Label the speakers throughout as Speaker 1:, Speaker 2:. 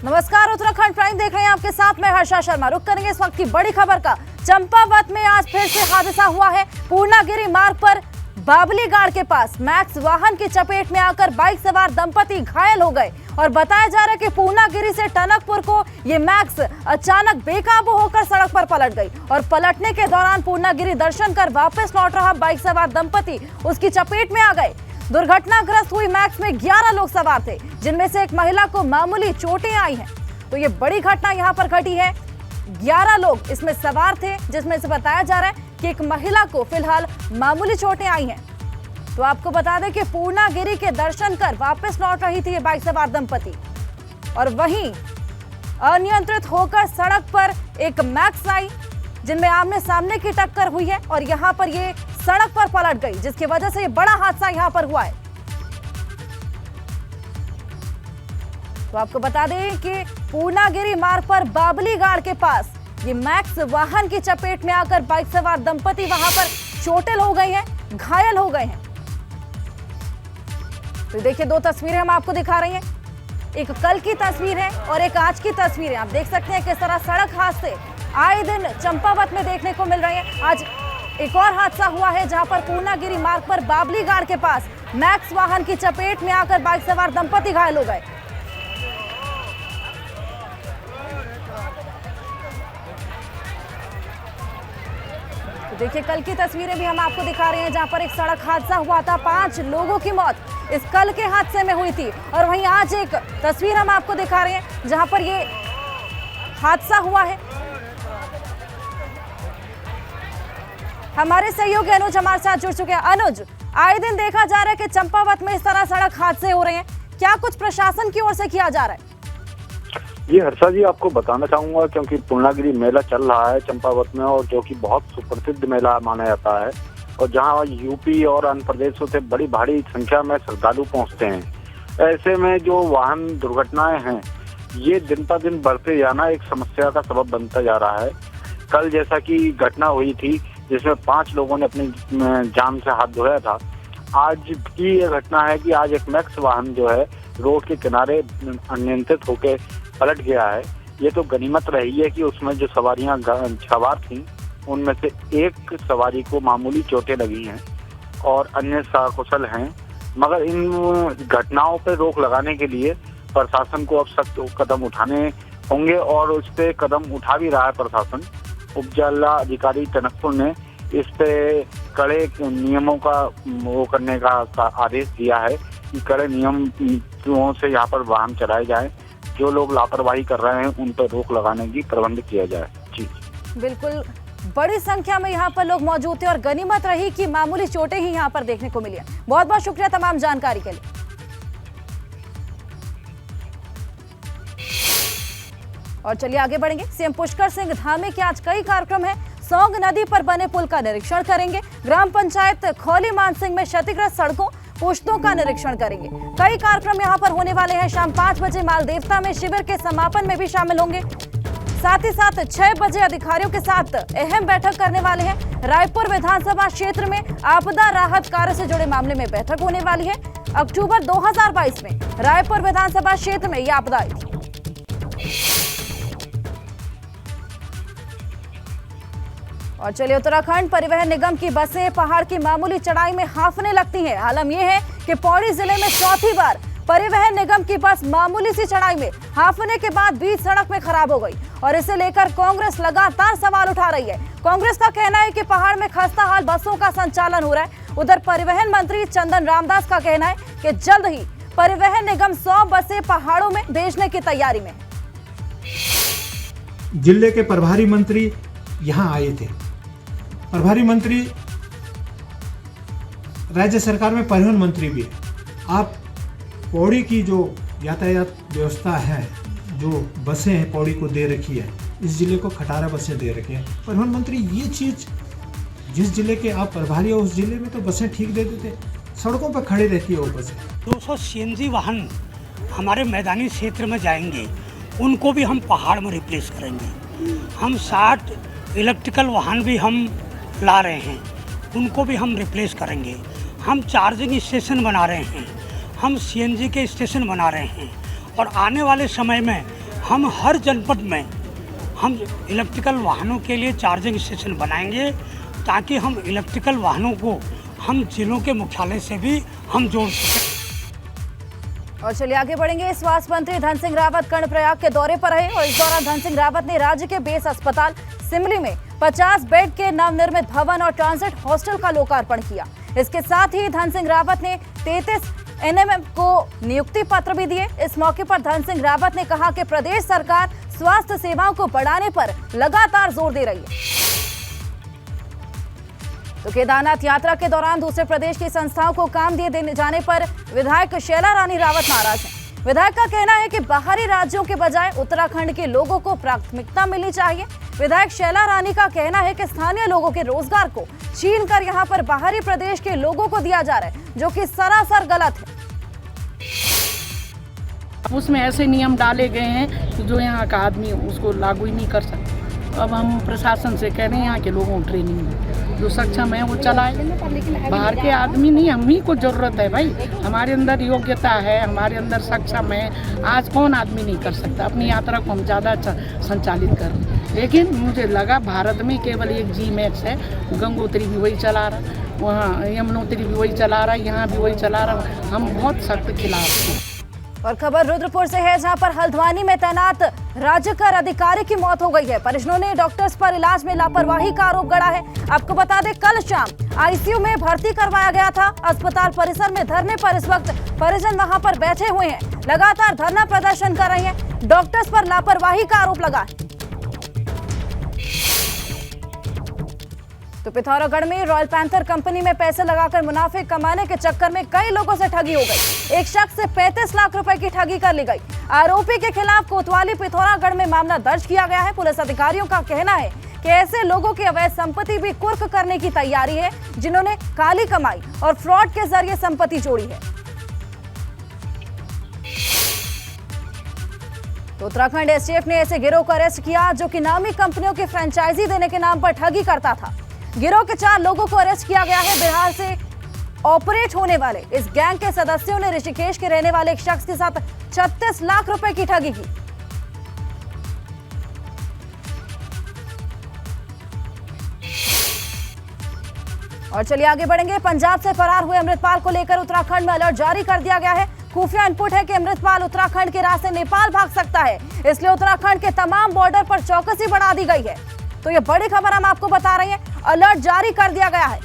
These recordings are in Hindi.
Speaker 1: नमस्कार, उत्तराखंड प्राइम देख रहे हैं, आपके साथ मैं हर्षा शर्मा। रुक करेंगे इस वक्त की बड़ी खबर का। चंपावत में आज फिर से हादसा हुआ है। पूर्णागिरी मार्ग पर बाबली गाड़ के पास मैक्स वाहन की चपेट में आकर बाइक सवार दंपति घायल हो गए और बताया जा रहा है कि पूर्णागिरी से टनकपुर को ये मैक्स अचानक बेकाबू होकर सड़क पर पलट गई और पलटने के दौरान पूर्णागिरी दर्शन कर वापस लौट रहा बाइक सवार दंपति उसकी चपेट में आ गए। दुर्घटनाग्रस्त हुई मैक्स में 11 लोग सवार थे, जिनमें से एक महिला को मामूली चोटें आई हैं। तो ये बड़ी घटना यहाँ पर घटी है। 11 लोग इसमें सवार थे, जिसमें से बताया जा रहा है कि एक महिला को फिलहाल मामूली चोटें आई हैं। तो आपको बता दें कि पूर्णागिरी के दर्शन कर वापस लौट रही थी ये बाइक सवार दंपति और वहीं अनियंत्रित होकर सड़क पर एक मैक्स आई, जिनमें आमने सामने की टक्कर हुई है और यहाँ पर ये सड़क पर पलट गई, जिसकी वजह से ये बड़ा हादसा यहाँ पर हुआ है। तो आपको बता दें कि पूर्णागिरी मार्ग पर बाबली गाड़ के पास ये मैक्स वाहन की चपेट में आकर बाइक सवार दंपति वहां पर चोटिल हो गए हैं, घायल हो गए हैं। तो देखिए, दो तस्वीरें हम आपको दिखा रहे हैं, एक कल की तस्वीर है और एक आज की तस्वीर है। आप देख सकते हैं किस तरह सड़क हादसे आए दिन चंपावत में देखने को मिल रहे हैं। आज एक और हादसा हुआ है जहां पर पूर्णागिरी मार्ग पर बाबली गाड़ के पास मैक्स वाहन की चपेट में आकर बाइक सवार दंपति घायल हो गए। तो देखिए, कल की तस्वीरें भी हम आपको दिखा रहे हैं जहां पर एक सड़क हादसा हुआ था, 5 लोगों की मौत इस कल के हादसे में हुई थी। और वहीं आज एक तस्वीर हम आपको दिखा रहे हैं जहां पर ये हादसा हुआ है। हमारे सहयोगी अनुज हमारे साथ जुड़ चुके हैं। अनुज, आए दिन देखा जा रहा है कि चंपावत में इस तरह सड़क हादसे हो रहे हैं, क्या कुछ प्रशासन की ओर से किया जा रहा है?
Speaker 2: जी हर्षा जी, आपको बताना चाहूंगा क्योंकि पूर्णागिरी मेला चल रहा है चंपावत में, और जो कि बहुत सुप्रसिद्ध मेला माना जाता है और जहां यूपी और अन्य प्रदेशों से बड़ी भारी संख्या में श्रद्धालु पहुंचते हैं। ऐसे में जो वाहन दुर्घटनाएं हैं ये दिन पर दिन बढ़ते जाना एक समस्या का सबब बनता जा रहा है। कल जैसा कि घटना हुई थी जिसमें 5 लोगों ने अपनी जान से हाथ धोया था, आज की ये घटना है कि आज एक मैक्स वाहन जो है रोड के किनारे अनियंत्रित होकर पलट गया है। ये तो गनीमत रही है कि उसमें जो सवारियां सवार थीं उनमें से एक सवारी को मामूली चोटें लगी हैं और अन्य सकुशल हैं। मगर इन घटनाओं पर रोक लगाने के लिए प्रशासन को अब सख्त कदम उठाने होंगे और उस पर कदम उठा भी रहा है प्रशासन। उप जिला अधिकारी टनकपुर ने इस पे कड़े नियमों का वो करने का आदेश दिया है कि कड़े नियमों से यहाँ पर वाहन चलाए जाएं। जो लोग लापरवाही कर रहे हैं उन पर रोक लगाने की प्रबंध किया जाए। जी
Speaker 1: बिल्कुल, बड़ी संख्या में यहाँ पर लोग मौजूद थे और गनीमत रही कि मामूली चोटें ही यहाँ पर देखने को मिली है। बहुत बहुत शुक्रिया तमाम जानकारी के लिए। और चलिए आगे बढ़ेंगे। सीएम पुष्कर सिंह धामी के आज कई कार्यक्रम हैं। सौंग नदी पर बने पुल का निरीक्षण करेंगे, ग्राम पंचायत खौली मानसिंह में क्षतिग्रस्त सड़कों पुश्तों का निरीक्षण करेंगे। कई कार्यक्रम यहां पर होने वाले हैं। शाम 5 बजे माल देवता में शिविर के समापन में भी शामिल होंगे। साथ ही साथ 6 बजे अधिकारियों के साथ अहम बैठक करने वाले हैं। रायपुर विधानसभा क्षेत्र में आपदा राहत कार्य से जुड़े मामले में बैठक होने वाली है। अक्टूबर 2022 में रायपुर विधानसभा क्षेत्र में यह आपदा आई थी। और चलिए, उत्तराखंड परिवहन निगम की बसें पहाड़ की मामूली चढ़ाई में हांफने लगती हैं। आलम यह है कि पौड़ी जिले में चौथी बार परिवहन निगम की बस मामूली सी चढ़ाई में हांफने के बाद बीच सड़क में खराब हो गई और इसे लेकर कांग्रेस लगातार सवाल उठा रही है। कांग्रेस का कहना है कि पहाड़ में खस्ता हाल बसों का संचालन हो रहा है। उधर परिवहन मंत्री चंदन रामदास का कहना है कि जल्द ही परिवहन निगम 100 बसें पहाड़ों में भेजने की तैयारी में।
Speaker 3: जिले के प्रभारी मंत्री यहाँ आए थे। प्रभारी मंत्री राज्य सरकार में परिवहन मंत्री भी है। आप पौड़ी की जो यातायात व्यवस्था है, जो बसें हैं पौड़ी को दे रखी है, इस जिले को खटारा बसें दे रखी हैं। परिवहन मंत्री ये चीज़, जिस जिले के आप प्रभारी हो उस जिले में तो बसें ठीक दे देते, सड़कों पर खड़ी रहती है वो बसें।
Speaker 4: 200 सीएनजी वाहन हमारे मैदानी क्षेत्र में जाएंगे, उनको भी हम पहाड़ में रिप्लेस करेंगे। हम 60 इलेक्ट्रिकल वाहन भी हम ला रहे हैं, उनको भी हम रिप्लेस करेंगे। हम चार्जिंग स्टेशन बना रहे हैं, हम सीएनजी के स्टेशन बना रहे हैं और आने वाले समय में हम हर जनपद में हम इलेक्ट्रिकल वाहनों के लिए चार्जिंग स्टेशन बनाएंगे, ताकि हम इलेक्ट्रिकल वाहनों को हम जिलों के मुख्यालय से भी हम जोड़ सकें।
Speaker 1: और चलिए आगे बढ़ेंगे। स्वास्थ्य मंत्री धन सिंह रावत कर्णप्रयाग के दौरे पर रहे और इस दौरान धन सिंह रावत ने राज्य के बेस अस्पताल सिमली में 50 बेड के नवनिर्मित भवन और ट्रांजिट हॉस्टल का लोकार्पण किया। इसके साथ ही धन सिंह रावत ने 33 एनएमएम को नियुक्ति पत्र भी दिए। इस मौके पर धन सिंह रावत ने कहा कि प्रदेश सरकार स्वास्थ्य सेवाओं को बढ़ाने पर लगातार जोर दे रही है। तो केदारनाथ यात्रा के दौरान दूसरे प्रदेश की संस्थाओं को काम दिए देने जाने पर विधायक शैला रानी रावत नाराज हैं। विधायक का कहना है कि बाहरी राज्यों के बजाय उत्तराखंड के लोगों को प्राथमिकता मिलनी चाहिए। विधायक शैला रानी का कहना है कि स्थानीय लोगों के रोजगार को छीन कर यहाँ पर बाहरी प्रदेश के लोगों को दिया जा रहा है, जो कि सरासर गलत है।
Speaker 5: उसमें ऐसे नियम डाले गए हैं जो यहाँ का आदमी उसको लागू ही नहीं कर सकता। अब हम प्रशासन से कह रहे हैं यहाँ के लोगों को ट्रेनिंग जो सक्षम है वो चलाए। बाहर के आदमी नहीं, हम ही को जरूरत है भाई। हमारे अंदर योग्यता है, हमारे अंदर सक्षम है। आज कौन आदमी नहीं कर सकता। अपनी यात्रा को हम ज़्यादा संचालित करें, लेकिन मुझे लगा भारत में केवल एक जी-मैक्स है। गंगोत्री भी वही चला रहा, वहाँ यमुनोत्री भी वही चला रहा, यहाँ भी वही चला रहा। हम बहुत सख्त खिलाफ हैं।
Speaker 1: और खबर रुद्रपुर से है, जहां पर हल्द्वानी में तैनात राज्य कर अधिकारी की मौत हो गई है। परिजनों ने डॉक्टर्स पर इलाज में लापरवाही का आरोप गढ़ा है। आपको बता दें, कल शाम आईसीयू में भर्ती करवाया गया था। अस्पताल परिसर में धरने पर इस वक्त परिजन वहां पर बैठे हुए हैं, लगातार धरना प्रदर्शन कर रहे हैं। डॉक्टर्स पर लापरवाही का आरोप लगा है। तो पिथौरागढ़ में रॉयल पैंथर कंपनी में पैसे लगाकर मुनाफे कमाने के चक्कर में कई लोगों से ठगी हो गई। एक शख्स से 35 लाख रुपए की ठगी कर ली गई। आरोपी के खिलाफ कोतवाली पिथौरागढ़ में मामला दर्ज किया गया है। पुलिस अधिकारियों का कहना है कि ऐसे लोगों की अवैध संपत्ति भी कुर्क करने की तैयारी है, जिन्होंने काली कमाई और फ्रॉड के जरिए संपत्ति जोड़ी है। तो उत्तराखंड एसटीएफ ने ऐसे गिरोह को अरेस्ट किया जो कि नामी कंपनियों की फ्रेंचाइजी देने के नाम पर ठगी करता था। गिरोह के 4 लोगों को अरेस्ट किया गया है। बिहार से ऑपरेट होने वाले इस गैंग के सदस्यों ने ऋषिकेश के रहने वाले एक शख्स के साथ 36 लाख रुपए की ठगी की। और चलिए आगे बढ़ेंगे। पंजाब से फरार हुए अमृतपाल को लेकर उत्तराखंड में अलर्ट जारी कर दिया गया है। खुफिया इनपुट है कि अमृतपाल उत्तराखंड के रास्ते नेपाल भाग सकता है, इसलिए उत्तराखंड के तमाम बॉर्डर पर चौकसी बढ़ा दी गई है। तो ये बड़ी खबर हम आपको बता रहे हैं, अलर्ट जारी कर दिया गया है।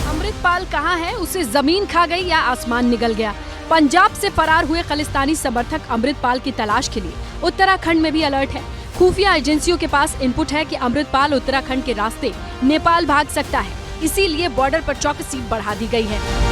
Speaker 6: अमृतपाल कहां है? उसे जमीन खा गई या आसमान निगल गया? पंजाब से फरार हुए खालिस्तानी समर्थक अमृतपाल की तलाश के लिए उत्तराखंड में भी अलर्ट है। खुफिया एजेंसियों के पास इनपुट है कि अमृतपाल उत्तराखंड के रास्ते नेपाल भाग सकता है, इसीलिए बॉर्डर पर चौकसी बढ़ा दी गई है।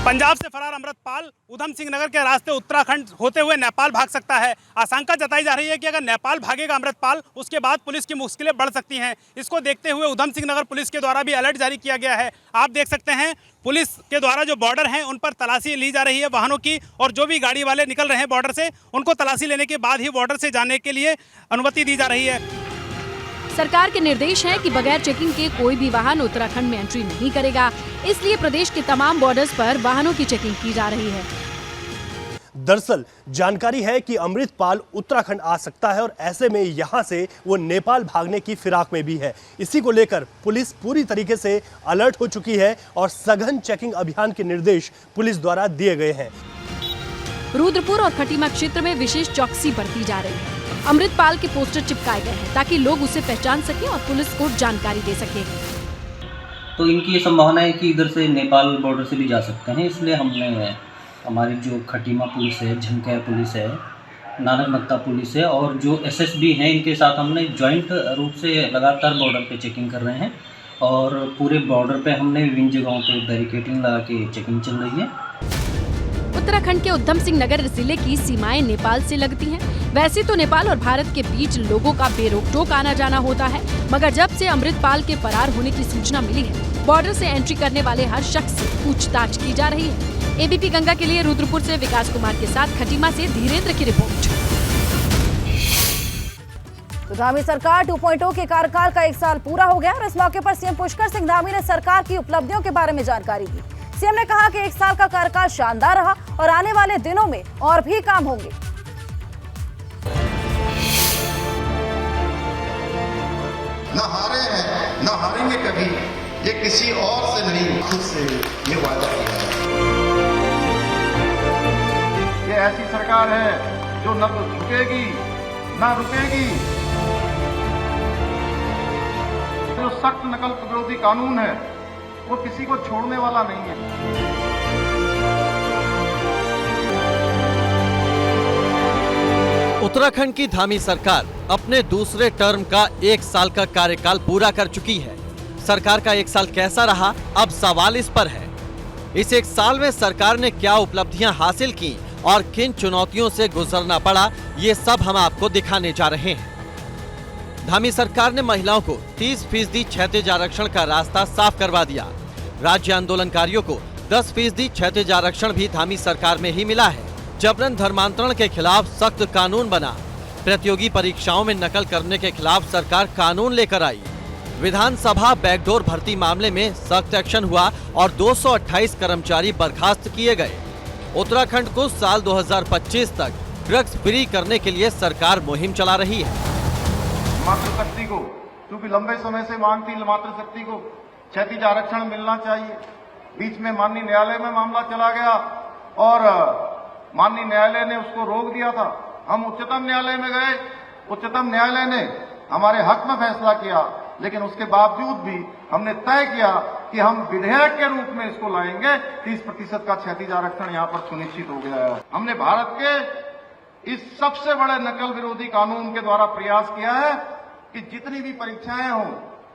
Speaker 7: पंजाब से फरार अमृतपाल उधम सिंह नगर के रास्ते उत्तराखंड होते हुए नेपाल भाग सकता है। आशंका जताई जा रही है कि अगर नेपाल भागेगा अमृतपाल, उसके बाद पुलिस की मुश्किलें बढ़ सकती हैं। इसको देखते हुए उधम सिंह नगर पुलिस के द्वारा भी अलर्ट जारी किया गया है। आप देख सकते हैं, पुलिस के द्वारा जो बॉर्डर हैं उन पर तलाशी ली जा रही है वाहनों की, और जो भी गाड़ी वाले निकल रहे हैं बॉर्डर से, उनको तलाशी लेने के बाद ही बॉर्डर से जाने के लिए अनुमति दी जा रही है।
Speaker 6: सरकार के निर्देश है कि बगैर चेकिंग के कोई भी वाहन उत्तराखंड में एंट्री नहीं करेगा, इसलिए प्रदेश के तमाम बॉर्डर्स पर वाहनों की चेकिंग की जा रही है।
Speaker 8: दरअसल जानकारी है कि अमृतपाल उत्तराखंड आ सकता है और ऐसे में यहां से वो नेपाल भागने की फिराक में भी है। इसी को लेकर पुलिस पूरी तरीके से अलर्ट हो चुकी है और सघन चेकिंग अभियान के निर्देश पुलिस द्वारा दिए गए हैं।
Speaker 6: रुद्रपुर और खटीमा क्षेत्र में विशेष चौकसी बरती जा रही है। अमृतपाल के पोस्टर चिपकाए गए हैं ताकि लोग उसे पहचान सकें और पुलिस को जानकारी दे सके।
Speaker 9: तो इनकी ये संभावना है कि इधर से नेपाल बॉर्डर से भी जा सकते हैं, इसलिए हमने हमारी जो खटीमा पुलिस है, झंकैर पुलिस है, नानकमत्ता पुलिस है और जो एसएसबी हैं, इनके साथ हमने जॉइंट रूप से लगातार बॉर्डर पे चेकिंग कर रहे हैं और पूरे बॉर्डर पे हमने विभिन्न जगहों पे बैरिकेडिंग लगा के चेकिंग चल रही है।
Speaker 6: उत्तराखंड के उधम सिंह नगर जिले की सीमाएं नेपाल से लगती हैं। वैसे तो नेपाल और भारत के बीच लोगों का बेरोक-टोक आना जाना होता है, मगर जब से अमृतपाल के फरार होने की सूचना मिली है, बॉर्डर से एंट्री करने वाले हर शख्स से पूछताछ की जा रही है। एबीपी गंगा के लिए रुद्रपुर से विकास कुमार के साथ खटीमा से धीरेन्द्र की रिपोर्ट।
Speaker 1: तो धामी सरकार 2.0 के कार्यकाल का 1 साल पूरा हो गया और इस मौके पर सीएम पुष्कर सिंह धामी ने सरकार की उपलब्धियों के बारे में जानकारी दी। सीएम ने कहा कि 1 साल का कार्यकाल शानदार रहा और आने वाले दिनों में और भी काम होंगे।
Speaker 10: न हारे हैं, न हारेंगे कभी, ये किसी और से नहीं, खुद से ये वादा किया है।
Speaker 11: ये ऐसी सरकार है जो न तो झुकेगी न रुकेगी। जो सख्त नकल विरोधी कानून है वो किसी को छोड़ने वाला नहीं है।
Speaker 12: उत्तराखंड की धामी सरकार अपने दूसरे टर्म का 1 साल का कार्यकाल पूरा कर चुकी है। सरकार का 1 साल कैसा रहा, अब सवाल इस पर है। इस 1 साल में सरकार ने क्या उपलब्धियां हासिल की और किन चुनौतियों से गुजरना पड़ा, ये सब हम आपको दिखाने जा रहे हैं। धामी सरकार ने महिलाओं को 30% क्षैतिज आरक्षण का रास्ता साफ करवा दिया। राज्य आंदोलनकारियों को 10% क्षैतिज आरक्षण भी धामी सरकार में ही मिला है। जबरन धर्मांतरण के खिलाफ सख्त कानून बना। प्रतियोगी परीक्षाओं में नकल करने के खिलाफ सरकार कानून लेकर आई। विधानसभा बैकडोर भर्ती मामले में सख्त एक्शन हुआ और 228 कर्मचारी बर्खास्त किए गए। उत्तराखंड को साल 2025 तक ड्रग्स फ्री करने के लिए सरकार मुहिम चला रही है।
Speaker 11: मातृशक्ति को, क्योंकि लंबे समय से मांग थी मातृशक्ति को क्षैतिज आरक्षण मिलना चाहिए। बीच में माननीय न्यायालय में मामला चला गया और माननीय न्यायालय ने उसको रोक दिया था। हम उच्चतम न्यायालय में गए, उच्चतम न्यायालय ने हमारे हक में फैसला किया, लेकिन उसके बावजूद भी हमने तय किया कि हम विधेयक के रूप में इसको लाएंगे। 30% का क्षैतिज आरक्षण यहाँ पर सुनिश्चित हो गया है। हमने भारत के इस सबसे बड़े नकल विरोधी कानून के द्वारा प्रयास किया है कि जितनी भी परीक्षाएं हों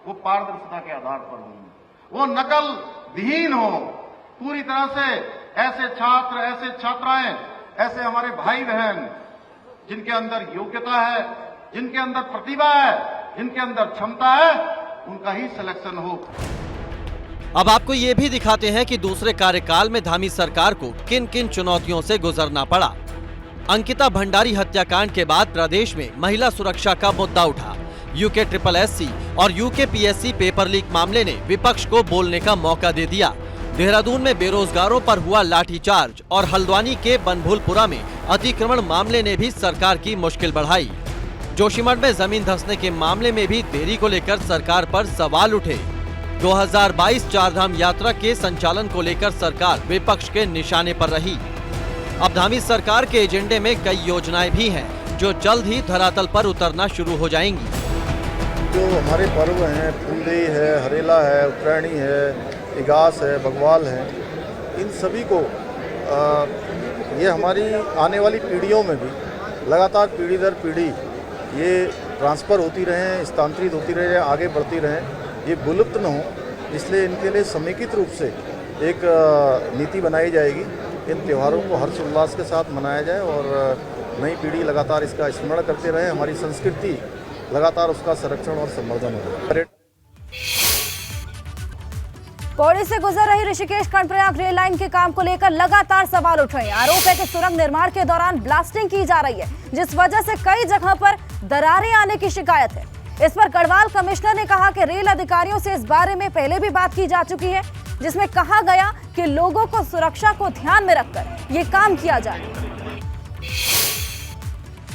Speaker 11: वो पारदर्शिता के आधार पर हों, वो नकल विहीन हो। पूरी तरह से ऐसे छात्र, ऐसे छात्राएं, ऐसे हमारे भाई बहन जिनके अंदर योग्यता है, जिनके अंदर प्रतिभा है, जिनके अंदर क्षमता है, उनका ही सिलेक्शन हो।
Speaker 12: अब आपको ये भी दिखाते हैं कि दूसरे कार्यकाल में धामी सरकार को किन किन चुनौतियों से गुजरना पड़ा। अंकिता भंडारी हत्याकांड के बाद प्रदेश में महिला सुरक्षा का मुद्दा उठा। यूके SSSC और यूके PSC पेपर लीक मामले ने विपक्ष को बोलने का मौका दे दिया। देहरादून में बेरोजगारों पर हुआ लाठीचार्ज और हल्द्वानी के बनभूलपुरा में अतिक्रमण मामले ने भी सरकार की मुश्किल बढ़ाई। जोशीमठ में जमीन धंसने के मामले में भी देरी को लेकर सरकार पर सवाल उठे। 2022 चारधाम यात्रा के संचालन को लेकर सरकार विपक्ष के निशाने पर रही। अब धामी सरकार के एजेंडे में कई योजनाएं भी हैं जो जल्द ही धरातल पर उतरना शुरू हो जाएंगी।
Speaker 10: जो हमारे पर्व हैं, फुलदेई है, हरेला है, उत्तरायणी है, इगास है, बगवाल है, इन सभी को ये हमारी आने वाली पीढ़ियों में भी लगातार पीढ़ी दर पीढ़ी ये ट्रांसफ़र होती रहें, स्थानांतरित होती रहे, आगे बढ़ती रहें, ये विलुप्त न हो। इसलिए इनके लिए समेकित रूप से एक नीति बनाई जाएगी। इन त्योहारों को हर्षोल्लास के साथ मनाया जाए और नई पीढ़ी लगातार इसका स्मरण करते रहे। हमारी संस्कृति लगातार उसका संरक्षण और संवर्धन हो।
Speaker 1: पौड़ी से गुजर रही ऋषिकेश कर्णप्रयाग रेल लाइन के काम को लेकर लगातार सवाल उठ रहे हैं। आरोप है कि सुरंग निर्माण के दौरान ब्लास्टिंग की जा रही है, जिस वजह से कई जगह पर दरारें आने की शिकायत है। इस पर गढ़वाल कमिश्नर ने कहा कि रेल अधिकारियों से इस बारे में पहले भी बात की जा चुकी है, जिसमें कहा गया कि लोगों को सुरक्षा को ध्यान में रखकर ये काम किया जाए।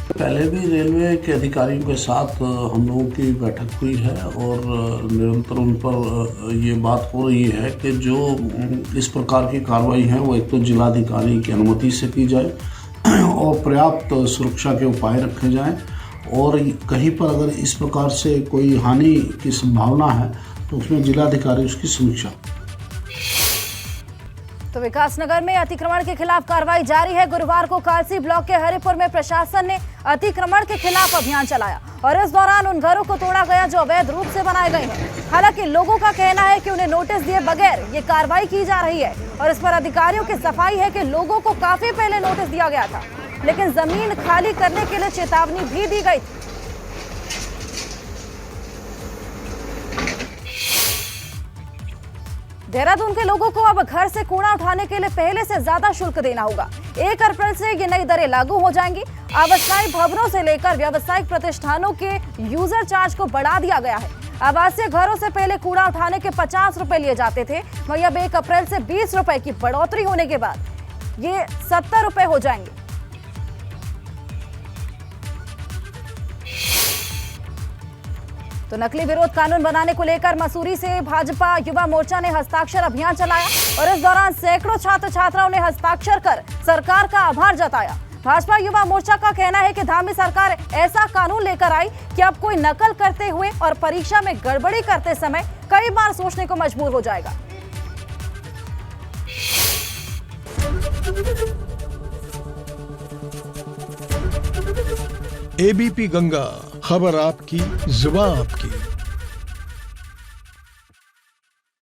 Speaker 13: पहले भी रेलवे के अधिकारियों के साथ हम लोगों की बैठक हुई है और निरंतर उन पर ये बात हो रही है कि जो इस प्रकार की कार्रवाई है वो एक तो जिलाधिकारी की अनुमति से की जाए और पर्याप्त सुरक्षा के उपाय रखे जाएं, और कहीं पर अगर इस प्रकार से कोई हानि की संभावना है तो उसमें जिलाधिकारी उसकी समीक्षा।
Speaker 1: तो विकासनगर में अतिक्रमण के खिलाफ कार्रवाई जारी है। गुरुवार को कालसी ब्लॉक के हरिपुर में प्रशासन ने अतिक्रमण के खिलाफ अभियान चलाया और इस दौरान उन घरों को तोड़ा गया जो अवैध रूप से बनाए गए हैं। हालांकि लोगों का कहना है कि उन्हें नोटिस दिए बगैर ये कार्रवाई की जा रही है और इस पर अधिकारियों की सफाई है कि लोगों को काफी पहले नोटिस दिया गया था, लेकिन जमीन खाली करने के लिए चेतावनी भी दी गई थी। देहरादून के लोगों को अब घर से कूड़ा उठाने के लिए पहले से ज्यादा शुल्क देना होगा। 1 अप्रैल से ये नई दरें लागू हो जाएंगी। आवासीय भवनों से लेकर व्यावसायिक प्रतिष्ठानों के यूजर चार्ज को बढ़ा दिया गया है। आवासीय घरों से पहले कूड़ा उठाने के 50 रुपए लिए जाते थे, वहीं अब 1 अप्रैल से 20 रुपए की बढ़ोतरी होने के बाद ये 70 रुपए हो जाएंगे। तो नकली विरोध कानून बनाने को लेकर मसूरी से भाजपा युवा मोर्चा ने हस्ताक्षर अभियान चलाया और इस दौरान सैकड़ों छात्र छात्राओं ने हस्ताक्षर कर सरकार का आभार जताया। भाजपा युवा मोर्चा का कहना है कि धामी सरकार ऐसा कानून लेकर आई कि अब कोई नकल करते हुए और परीक्षा में गड़बड़ी करते समय कई बार सोचने को मजबूर हो जाएगा।
Speaker 14: एबीपी गंगा, खबर आपकी, जुबान आपकी।